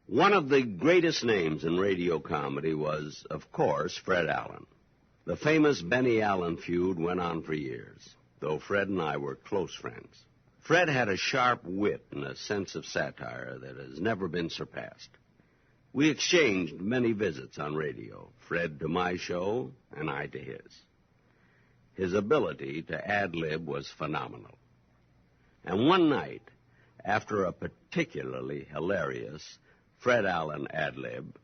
One of the greatest names in radio comedy was, of course, Fred Allen. The famous Benny Allen feud went on for years, though Fred and I were close friends. Fred had a sharp wit and a sense of satire that has never been surpassed. We exchanged many visits on radio, Fred to my show and I to his. His ability to ad-lib was phenomenal. And one night, after a particularly hilarious Fred Allen ad-lib,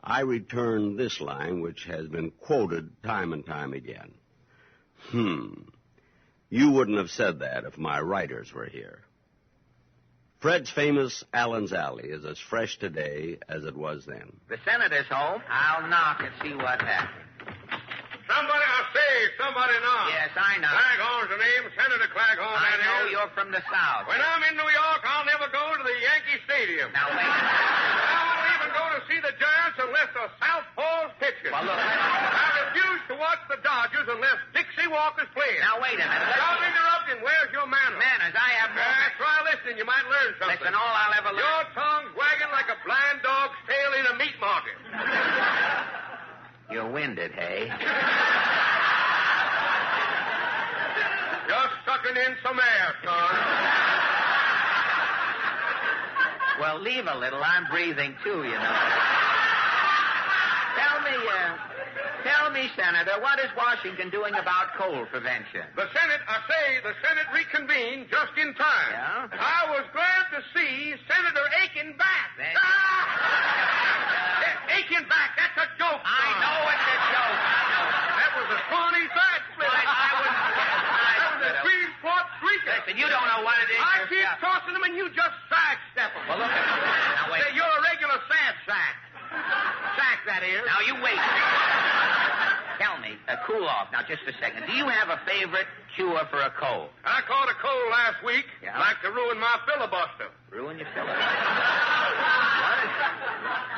I returned this line, which has been quoted time and time again. You wouldn't have said that if my writers were here. Fred's famous Allen's Alley is as fresh today as it was then. The senator's home. I'll knock and see what happens. Somebody knock. Yes, I know. Claghorn's the name, Senator Claghorn, I that know is. you're from the South. When I'm in New York, I'll never go to the Yankee Stadium. Now, wait a minute. I won't even go to see the Giants unless the Southpaw's pitching. Well, look. I refuse to watch the Dodgers unless Dixie Walker's playing. Now, wait a minute. Stop interrupting. Where's your manners? Manners, I have no... Try listening. You might learn something. Listen, all I'll ever learn... Your tongue's wagging like a blind dog's tail in a meat market. You're winded, hey? Just sucking in some air, son. Well, leave a little. I'm breathing, too, you know. Tell me, Senator, what is Washington doing about cold prevention? The Senate reconvened just in time. Yeah? I was glad to see Senator Aiken back. Aiken back, that's a joke, son. I know it's a joke. That was a funny side split. I wouldn't... That was a three-fourth shrieker. Listen, you don't know what it is. I keep tossing them and you just sidestep them. Well, look at me. Now, wait. Say, you're a regular sad sack. Sack, that is. Now, you wait. Tell me, cool off. Now, just a second. Do you have a favorite cure for a cold? I caught a cold last week. Yeah? Like to ruin my filibuster. Ruin your filibuster?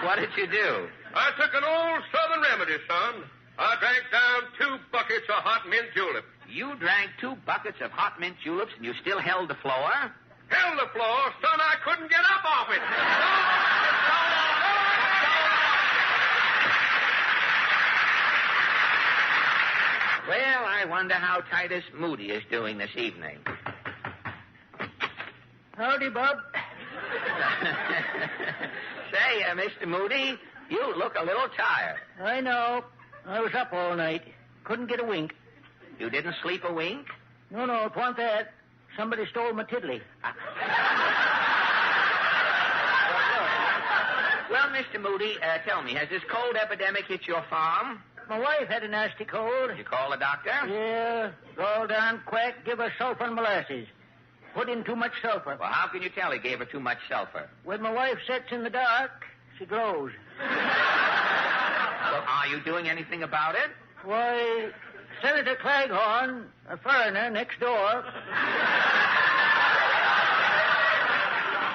What did you do? I took an old Southern remedy, son. I drank down 2 buckets of hot mint julep. You drank 2 buckets of hot mint juleps and you still held the floor? Held the floor, son, I couldn't get up off it. Well, I wonder how Titus Moody is doing this evening. Howdy, Bob. Say, Mr. Moody, you look a little tired. I know. I was up all night. Couldn't get a wink. You didn't sleep a wink? No, it wasn't that. Somebody stole my tiddly. Well, Mr. Moody, tell me, has this cold epidemic hit your farm? My wife had a nasty cold. Did you call the doctor? Yeah. Go down quack, give her sulfur and molasses. Put in too much sulfur. Well, how can you tell he gave her too much sulfur? When my wife sits in the dark, she glows. Well, are you doing anything about it? Why, Senator Claghorn, a foreigner next door,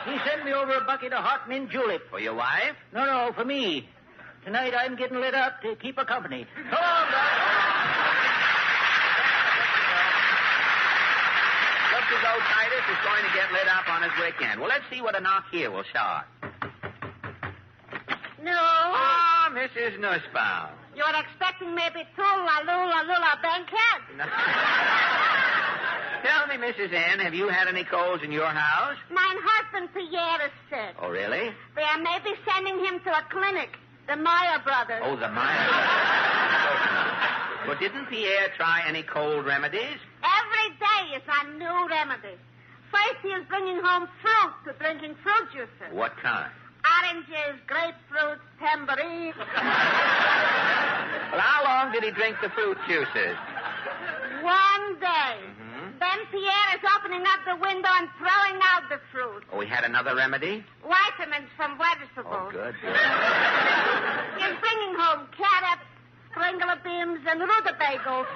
he sent me over a bucket of hot mint julep. For your wife? No, for me. Tonight I'm getting lit up to keep her company. So long, Doc. Looks as though Titus is going to get lit up on his weekend. Well, let's see what a knock here will start. No. Ah, Mrs. Nussbaum. You're expecting maybe Lula Bankhead. Tell me, Mrs. N, have you had any colds in your house? Mine husband Pierre is sick. Oh, really? They are maybe sending him to a clinic. The Meyer brothers. Oh, the Meyer. Well, didn't Pierre try any cold remedies? Every day is a new remedy. First he is bringing home fruit to drinking fruit juices. What kind? Oranges, grapefruits, tambourines. Well, how long did he drink the fruit juices? One day. Then Pierre is opening up the window and throwing out the fruit. Oh, he had another remedy? Vitamins from vegetables. Oh, good. He's bringing home carrots, stringler beans, and rutabagas.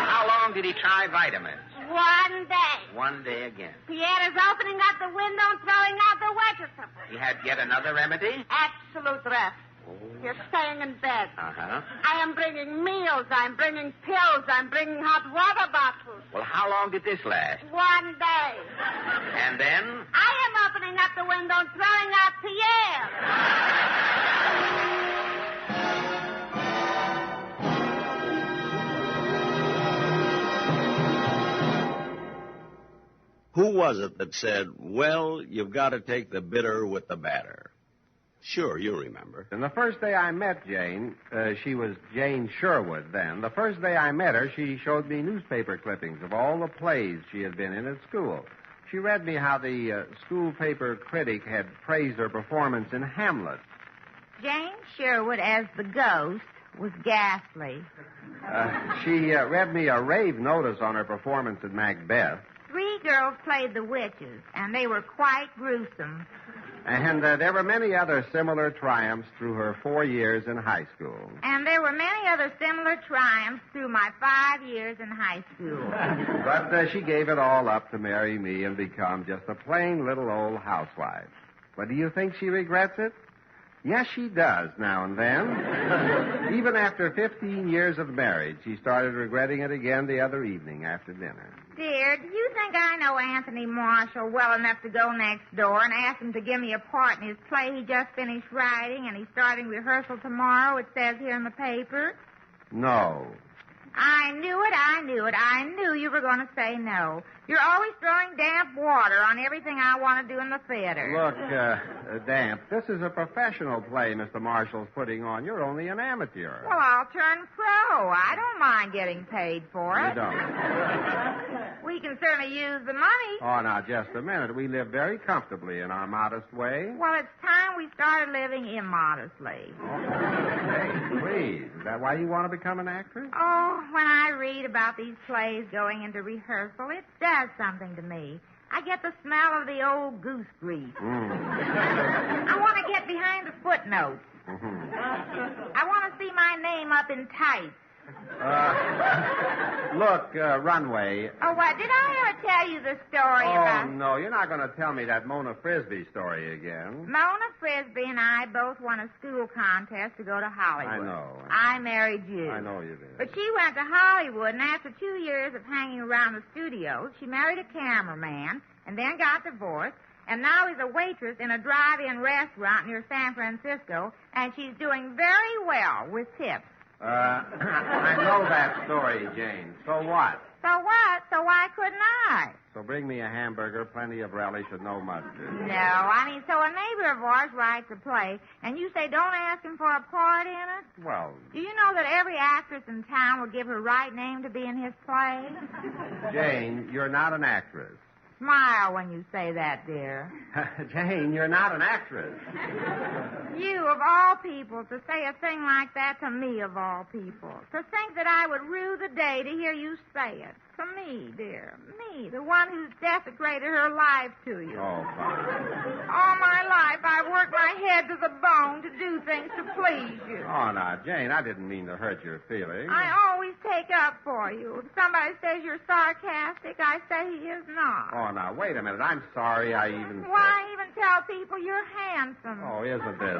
How long did he try vitamins? One day. One day again. Pierre is opening up the window and throwing out the vegetables. He had yet another remedy? Absolute rest. Oh. You're staying in bed. Uh-huh. I am bringing meals. I'm bringing pills. I'm bringing hot water bottles. Well, how long did this last? One day. And then? I am opening up the window and throwing out Pierre. was it that said, well, you've got to take the bitter with the batter? Sure, you remember. And the first day I met Jane, she was Jane Sherwood then. The first day I met her, she showed me newspaper clippings of all the plays she had been in at school. She read me how the school paper critic had praised her performance in Hamlet. Jane Sherwood as the ghost was ghastly. She read me a rave notice on her performance in Macbeth. 3 girls played the witches, and they were quite gruesome. And there were many other similar triumphs through her 4 years in high school. And there were many other similar triumphs through my 5 years in high school. But she gave it all up to marry me and become just a plain little old housewife. But do you think she regrets it? Yes, she does now and then. Even after 15 years of marriage, she started regretting it again the other evening after dinner. Dear, do you think I know Anthony Marshall well enough to go next door and ask him to give me a part in his play he just finished writing and he's starting rehearsal tomorrow, it says here in the paper? No. I knew it. I knew you were going to say no. You're always throwing damp water on everything I want to do in the theater. Look, Damp, this is a professional play Mr. Marshall's putting on. You're only an amateur. Well, I'll turn pro. I don't mind getting paid for it. You don't. We can certainly use the money. Oh, now, just a minute. We live very comfortably in our modest way. Well, it's time we started living immodestly. Hey, please. Is that why you want to become an actress? Oh, when I read about these plays going into rehearsal, it does something to me. I get the smell of the old goose grease. I want to get behind the footnotes. I want to see my name up in tights. Look, Runway. Oh, what? Did I ever tell you the story about... Oh, no, you're not going to tell me that Mona Frisbee story again. Mona Frisbee and I both won a school contest to go to Hollywood. I know. I married you. I know you did. But she went to Hollywood, and after 2 years of hanging around the studios, she married a cameraman and then got divorced, and now is a waitress in a drive-in restaurant near San Francisco, and she's doing very well with tips. I know that story, Jane. So what? So what? So why couldn't I? So bring me a hamburger, plenty of relish, and no mustard. No, I mean, so a neighbor of ours writes a play, and you say don't ask him for a part in it? Well... Do you know that every actress in town would give her right name to be in his play? Jane, you're not an actress. Smile when you say that, dear. Jane, you're not an actress. You, of all people, to say a thing like that to me, of all people. To think that I would rue the day to hear you say it. To me, dear. Me, the one who's desecrated her life to you. Oh, fine. All my life, I've worked my head to the bone to do things to please you. Oh, now, Jane, I didn't mean to hurt your feelings. I always take up for you. If somebody says you're sarcastic, I say he is not. Oh, now, wait a minute. I'm sorry I even... Why even tell people you're handsome? Oh, isn't this?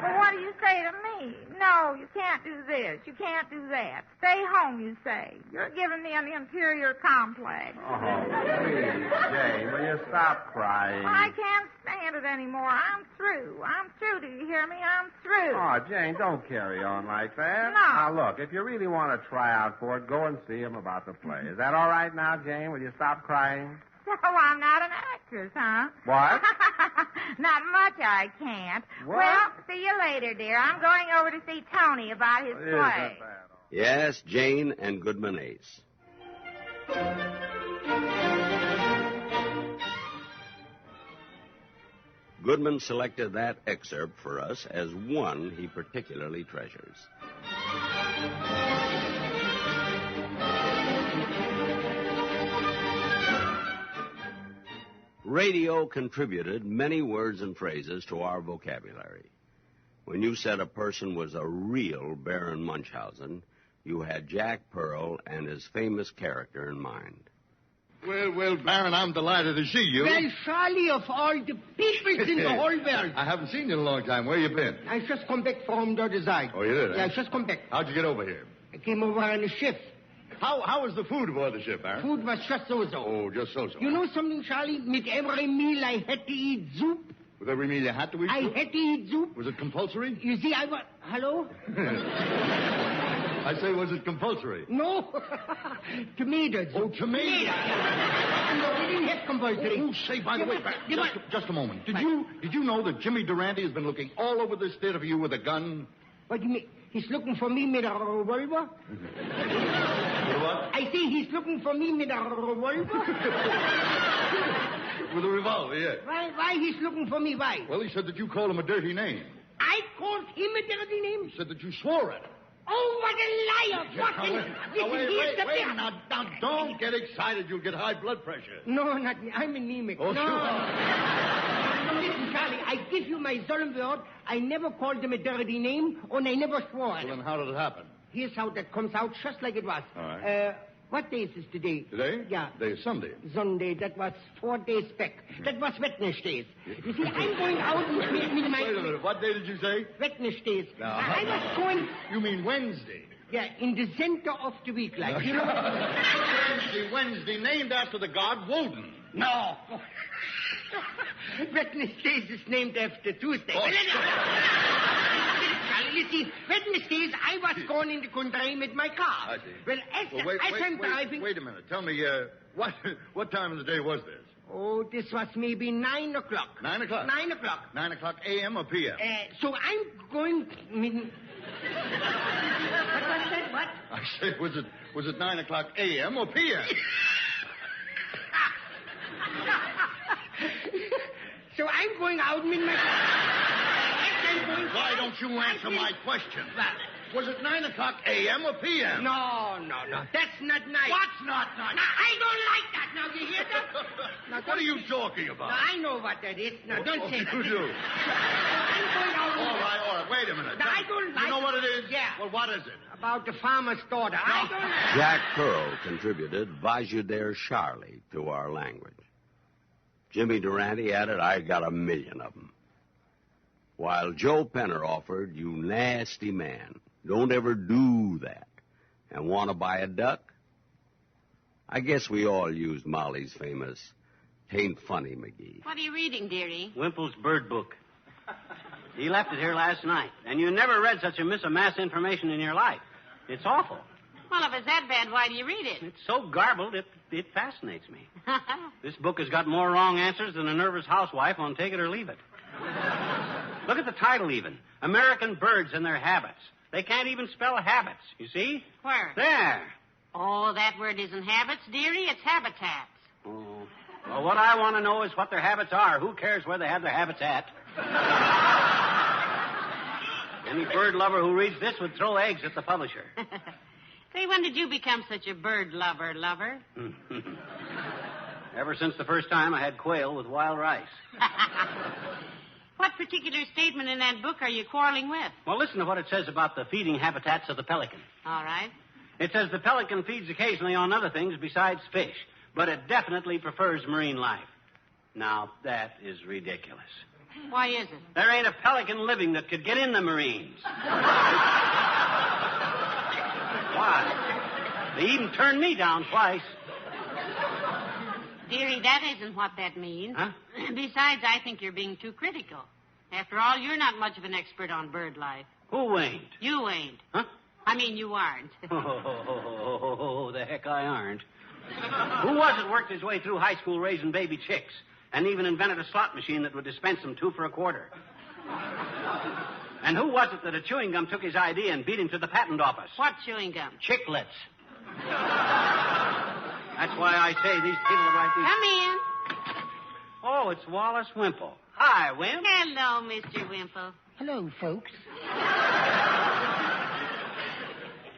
Well, what do you say to me? No, you can't do this. You can't do that. Stay home, you say. You're giving me an inferior complex. Oh, please, Jane, will you stop crying? I can't stand it anymore. I'm through. I'm through. Do you hear me? I'm through. Oh, Jane, don't carry on like that. No. Now, look, if you really want to try out for it, go and see him about the play. Is that all right now, Jane? Will you stop crying? So I'm not an actress, huh? What? Not much I can't. What? Well, see you later, dear. I'm going over to see Tony about his Isn't play. that... Yes, Jane and Goodman Ace. Goodman selected that excerpt for us as one he particularly treasures. Radio contributed many words and phrases to our vocabulary. When you said a person was a real Baron Munchausen, you had Jack Pearl and his famous character in mind. Well, Baron, I'm delighted to see you. Well, Charlie, of all the peoples in the whole world. I haven't seen you in a long time. Where you been? I just come back from the other side. Oh, you did? Yeah, I just come back. How'd you get over here? I came over on a ship. How was the food aboard the ship, Baron? Food was just so-so. Oh, just so-so. You know something, Charlie? With every meal I had to eat soup. With every meal you had to eat I soup? had to eat soup. Was it compulsory? You see, I was... Hello? I say, was it compulsory? No. Tomatoes. Oh, tomatoes. No, we didn't have compulsory. Oh, say, by the way, just a moment. Did you know that Jimmy Durante has been looking all over this theater for you with a gun? What do you mean? He's looking for me with a revolver? What? I say he's looking for me with a revolver? With a revolver, yes. Why he's looking for me? Why? Well, he said that you called him a dirty name. I called him a dirty name? He said that you swore at him. Oh, what a liar! Wait. Now, don't get excited. You'll get high blood pressure. No, not me. I'm anemic. Oh, no. sure. Listen, Charlie, I give you my solemn word. I never called him a dirty name, and I never swore at Well, him. then how did it happen? Here's how that comes out, just like it was. All right. What day is this today? Today? Yeah. Today is Sunday. Sunday. That was 4 days back. That was Wednesdays. You see, I'm going out with my... Wait a minute. What day did you say? Wednesdays. No. I was going... You mean Wednesday? Yeah, in the center of the week, like, you know. Wednesday, named after the god Woden. No. Wednesdays is named after Tuesday. Oh, You see, Wednesdays, I was going in the country with my car. I see. Well, as I'm driving... Wait a minute. Tell me, what time of the day was this? Oh, this was maybe 9 o'clock. 9 o'clock? 9 o'clock. 9 o'clock a.m. or p.m.? So I'm going... What was that? What? I said, was it 9 o'clock a.m. or p.m.? So I'm going out with my car. Why don't you answer my question? Was it 9 o'clock a.m. or p.m.? No. That's not nice. What's not nice? Now, I don't like that. Now, you hear that? Now, what are you talking about? Now, I know what that is. Now, don't say that. You do. I'm going out. All right. Wait a minute. Now, I don't like... You know what it is? Yeah. Well, what is it? About the farmer's daughter. I don't like... Jack Pearl contributed Vajudere Charlie to our language. Jimmy Durante added, I got 1 million of them. While Joe Penner offered, you nasty man, don't ever do that. And want to buy a duck? I guess we all used Molly's famous, "Tain't funny, McGee." What are you reading, dearie? Wimple's bird book. He left it here last night. And you never read such a miss of mass information in your life. It's awful. Well, if it's that bad, why do you read it? It's so garbled, it fascinates me. This book has got more wrong answers than a nervous housewife on Take It or Leave It. Look at the title, even. American Birds and Their Habits. They can't even spell habits, you see? Where? There. Oh, that word isn't habits, dearie. It's habitats. Oh. Well, what I want to know is what their habits are. Who cares where they have their habits at? Any bird lover who reads this would throw eggs at the publisher. Say, when did you become such a bird lover? Ever since the first time I had quail with wild rice. What particular statement in that book are you quarreling with? Well, listen to what it says about the feeding habitats of the pelican. All right. It says the pelican feeds occasionally on other things besides fish, but it definitely prefers marine life. Now, that is ridiculous. Why is it? There ain't a pelican living that could get in the Marines. Why? They even turned me down twice. Dearie, that isn't what that means. Huh? Besides, I think you're being too critical. After all, you're not much of an expert on bird life. Who ain't? You ain't. Huh? I mean, you aren't. The heck I aren't. Who was it worked his way through high school raising baby chicks and even invented a slot machine that would dispense them 2 for $1? And who was it that a chewing gum took his idea and beat him to the patent office? What chewing gum? Chiclets. That's why I say these people that write these... Come in. Oh, it's Wallace Wimple. Hi, Wimp. Hello, Mr. Wimple. Hello, folks.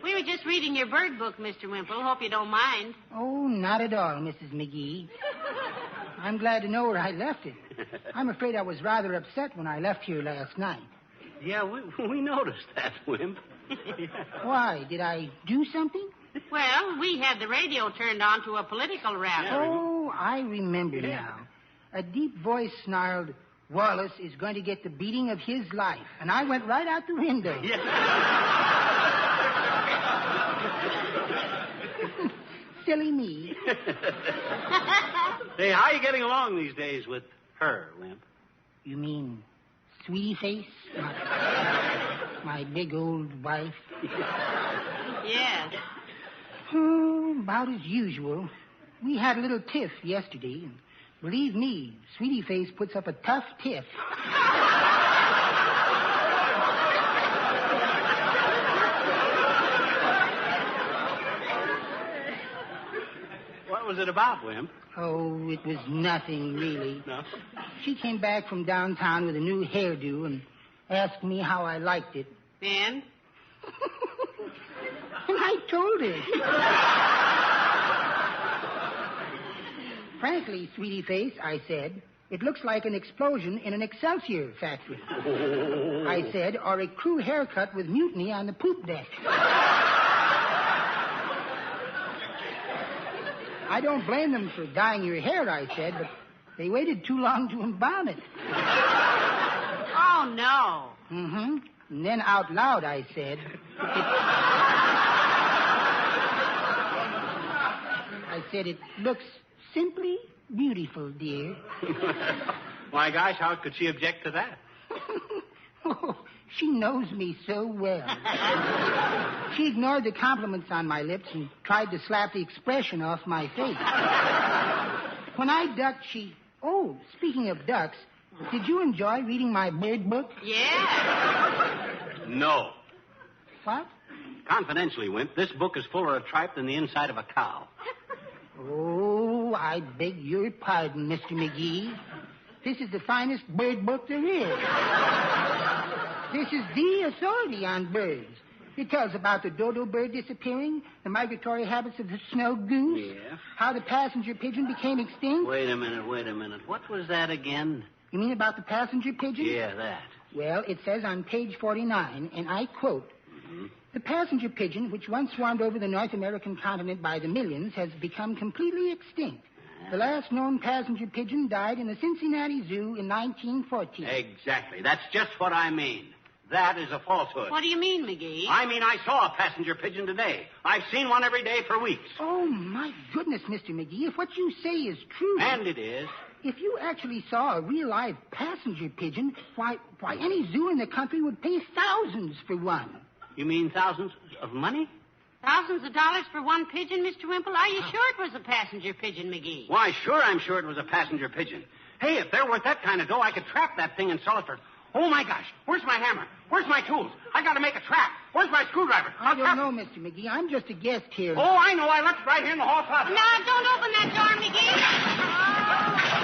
We were just reading your bird book, Mr. Wimple. Hope you don't mind. Oh, not at all, Mrs. McGee. I'm glad to know where I left it. I'm afraid I was rather upset when I left here last night. Yeah, we noticed that, Wimp. Why? Did I do something? Well, we had the radio turned on to a political rally. Oh, I remember now. A deep voice snarled, Wallace is going to get the beating of his life. And I went right out the window. Yeah. Silly me. Hey, how are you getting along these days with her, Wimp? You mean Sweetie Face? My big old wife? Yes. Oh, about as usual. We had a little tiff yesterday, and believe me, Sweetie Face puts up a tough tiff. What was it about, Wimp? Oh, it was nothing, really. No? She came back from downtown with a new hairdo and asked me how I liked it. And? And I told her. Frankly, Sweetie Face, I said, it looks like an explosion in an Excelsior factory. I said, or a crew haircut with mutiny on the poop deck. I don't blame them for dyeing your hair, I said, but they waited too long to embalm it. Oh, no. Mm-hmm. And then out loud, I said, it looks simply beautiful, dear. Why, gosh, how could she object to that? Oh, she knows me so well. She ignored the compliments on my lips and tried to slap the expression off my face. When I ducked, she... Oh, speaking of ducks, did you enjoy reading my bird book? Yeah. No. What? Confidentially, Wimp, this book is fuller of tripe than the inside of a cow. Oh, I beg your pardon, Mr. McGee. This is the finest bird book there is. This is the authority on birds. It tells about the dodo bird disappearing, the migratory habits of the snow goose, how the passenger pigeon became extinct. Wait a minute. What was that again? You mean about the passenger pigeon? Yeah, that. Well, it says on page 49, and I quote, The passenger pigeon, which once swarmed over the North American continent by the millions, has become completely extinct. The last known passenger pigeon died in the Cincinnati Zoo in 1914. Exactly. That's just what I mean. That is a falsehood. What do you mean, McGee? I mean, I saw a passenger pigeon today. I've seen one every day for weeks. Oh, my goodness, Mr. McGee, if what you say is true... And it is. If you actually saw a real live passenger pigeon, why, any zoo in the country would pay thousands for one. You mean thousands of money? Thousands of dollars for one pigeon, Mr. Wimple? Are you sure it was a passenger pigeon, McGee? Why, sure I'm sure it was a passenger pigeon. Hey, if they're worth that kind of dough, I could trap that thing and sell it for... Oh, my gosh. Where's my hammer? Where's my tools? I got to make a trap. Where's my screwdriver? I don't know, Mr. McGee. I'm just a guest here. Oh, I know. I left it right here in the hall closet. No, don't open that door, McGee. Oh.